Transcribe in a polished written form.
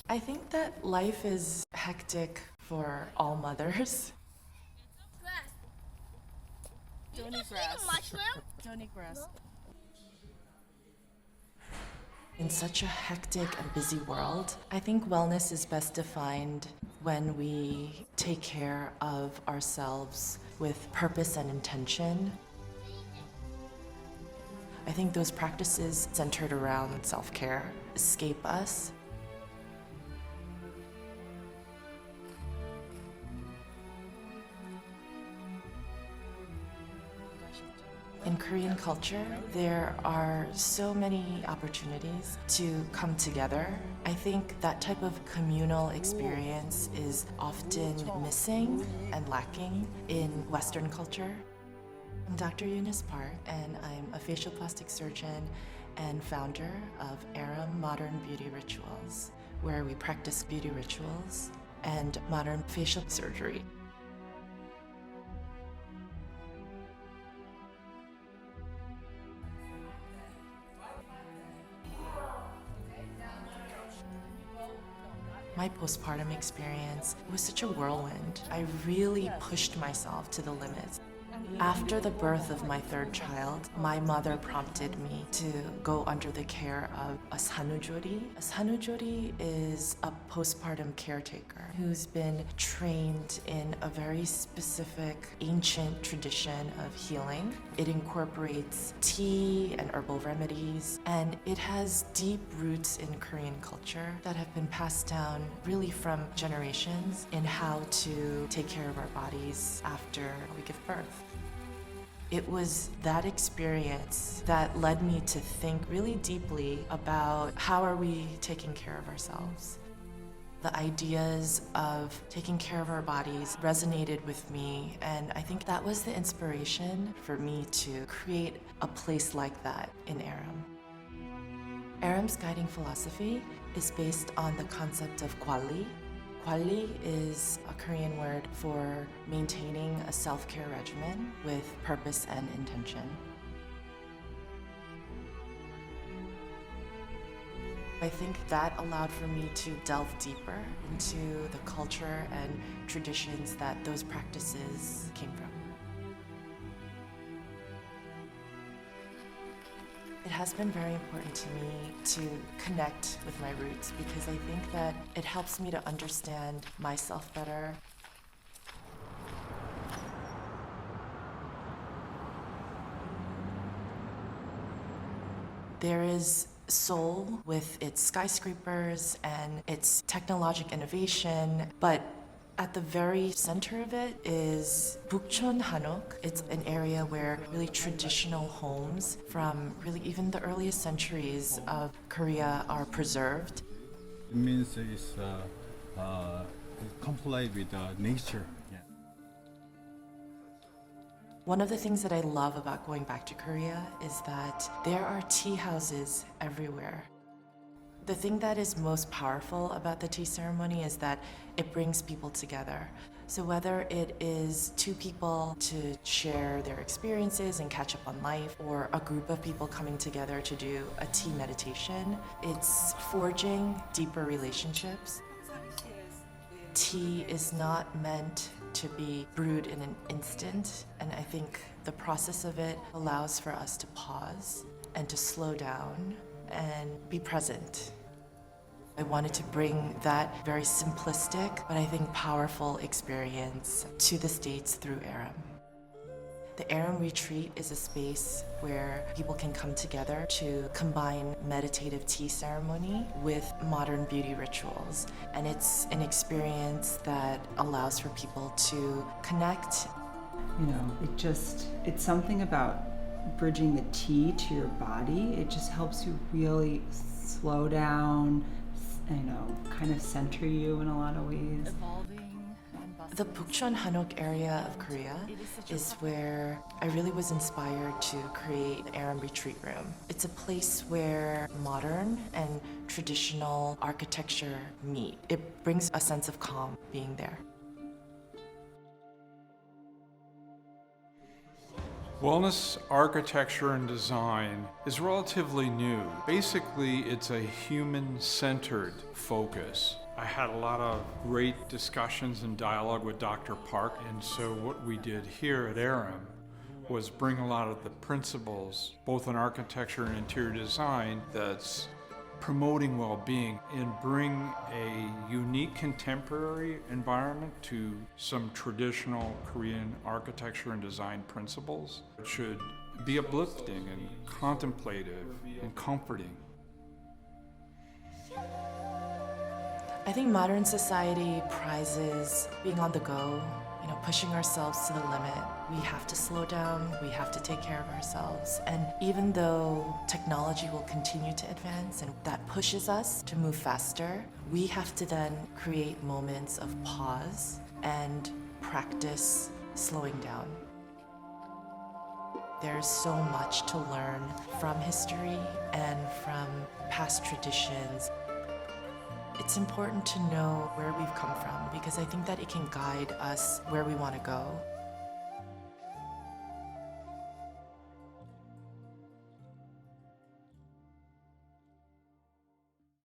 I think that life is hectic for all mothers. Don't eat grass. Don't eat grass. In such a hectic and busy world, I think wellness is best defined when we take care of ourselves with purpose and intention. I think those practices centered around self-care escape us. In Korean culture, there are so many opportunities to come together. I think that type of communal experience is often missing and lacking in Western culture. I'm Dr. Eunice Park, and I'm a facial plastic surgeon and founder of AIREM Modern Beauty Rituals, where we practice beauty rituals and modern facial surgery. My postpartum experience was such a whirlwind. I really pushed myself to the limits. After the birth of my third child, my mother prompted me to go under the care of a sanujori. A sanujori is a postpartum caretaker who's been trained in a very specific ancient tradition of healing. It incorporates tea and herbal remedies, and it has deep roots in Korean culture that have been passed down really from generations in how to take care of our bodies after we give birth. It was that experience that led me to think really deeply about how are we taking care of ourselves. The ideas of taking care of our bodies resonated with me, and I think that was the inspiration for me to create a place like that in AIREM. AIREM's guiding philosophy is based on the concept of gwali. Gwali is a Korean word for maintaining a self-care regimen with purpose and intention. I think that allowed for me to delve deeper into the culture and traditions that those practices came from. It has been very important to me to connect with my roots because I think that it helps me to understand myself better. There is Seoul with its skyscrapers and its technological innovation, but at the very center of it is Bukchon Hanok. It's an area where really traditional homes from really even the earliest centuries of Korea are preserved. It means it's comply with nature. Yeah. One of the things that I love about going back to Korea is that there are tea houses everywhere. The thing that is most powerful about the tea ceremony is that it brings people together. So whether it is two people to share their experiences and catch up on life, or a group of people coming together to do a tea meditation, it's forging deeper relationships. Tea is not meant to be brewed in an instant, and I think the process of it allows for us to pause and to slow down and be present. I wanted to bring that very simplistic, but I think powerful experience to the States through AIREM. The AIREM Retreat is a space where people can come together to combine meditative tea ceremony with modern beauty rituals. And it's an experience that allows for people to connect. You know, it's something about bridging the tea to your body. It just helps you really slow down, kind of center you in a lot of ways. The Bukchon Hanok area of Korea is where I really was inspired to create the AIREM Retreat Room. It's a place where modern and traditional architecture meet. It brings a sense of calm being there. Wellness architecture and design is relatively new. Basically, it's a human-centered focus. I had a lot of great discussions and dialogue with Dr. Park, and so what we did here at AIREM was bring a lot of the principles, both in architecture and interior design, that's promoting well-being, and bring a unique contemporary environment to some traditional Korean architecture and design principles. It should be uplifting and contemplative and comforting. I think modern society prizes being on the go, pushing ourselves to the limit. We have to slow down, we have to take care of ourselves. And even though technology will continue to advance and that pushes us to move faster, we have to then create moments of pause and practice slowing down. There's so much to learn from history and from past traditions. It's important to know where we've come from because I think that it can guide us where we want to go.